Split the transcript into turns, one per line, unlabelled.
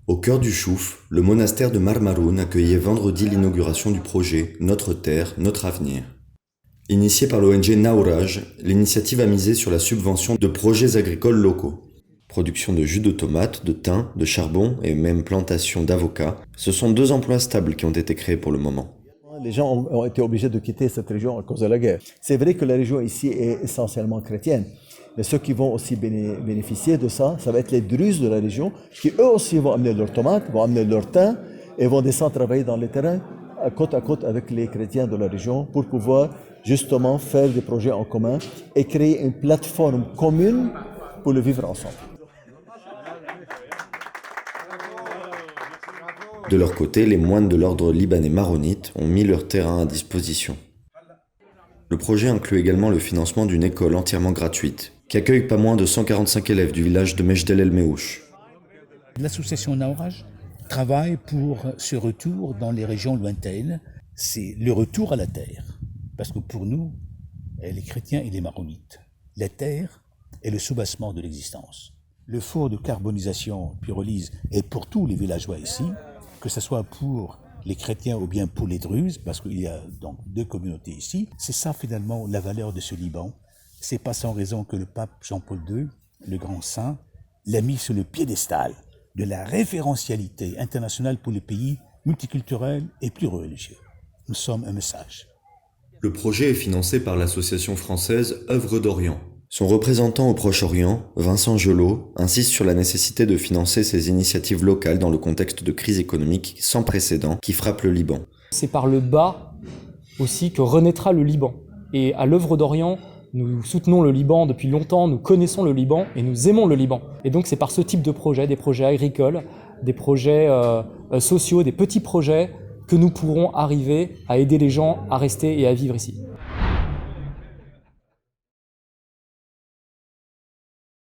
Au cœur du Chouf, le monastère de Marmaroun accueillait vendredi l'inauguration du projet Notre Terre, Notre Avenir. Initié par l'ONG Naouraj, l'initiative a misé sur la subvention de projets agricoles locaux. Production de jus de tomates, de thym, de charbon et même plantation d'avocats, ce sont 2 emplois stables qui ont été créés pour le moment.
Les gens ont été obligés de quitter cette région à cause de la guerre. C'est vrai que la région ici est essentiellement chrétienne, mais ceux qui vont aussi bénéficier de ça, ça va être les Druzes de la région, qui eux aussi vont amener leurs tomates, vont amener leur thym et vont descendre travailler dans les terrains à côte avec les chrétiens de la région pour pouvoir justement faire des projets en commun et créer une plateforme commune pour le vivre ensemble.
De leur côté, les moines de l'ordre libanais maronite ont mis leur terrain à disposition. Le projet inclut également le financement d'une école entièrement gratuite, qui accueille pas moins de 145 élèves du village de Mejdel El Meouch.
L'association Naouraj travaille pour ce retour dans les régions lointaines. C'est le retour à la terre. Parce que pour nous, les chrétiens et les maronites, la terre est le soubassement de l'existence. Le four de carbonisation pyrolyse est pour tous les villageois ici, que ce soit pour les chrétiens ou bien pour les Druzes, parce qu'il y a donc 2 communautés ici. C'est ça finalement la valeur de ce Liban. C'est pas sans raison que le pape Jean-Paul II, le grand saint, l'a mis sur le piédestal de la référentialité internationale pour les pays multiculturels et plurireligieux. Nous sommes un message.
Le projet est financé par l'association française Œuvres d'Orient. Son représentant au Proche-Orient, Vincent Gelot, insiste sur la nécessité de financer ces initiatives locales dans le contexte de crise économique sans précédent qui frappe le Liban.
C'est par le bas aussi que renaîtra le Liban. Et à l'Œuvre d'Orient, nous soutenons le Liban depuis longtemps, nous connaissons le Liban et nous aimons le Liban. Et donc c'est par ce type de projet, des projets agricoles, des projets sociaux, des petits projets, que nous pourrons arriver à aider les gens à rester et à vivre ici.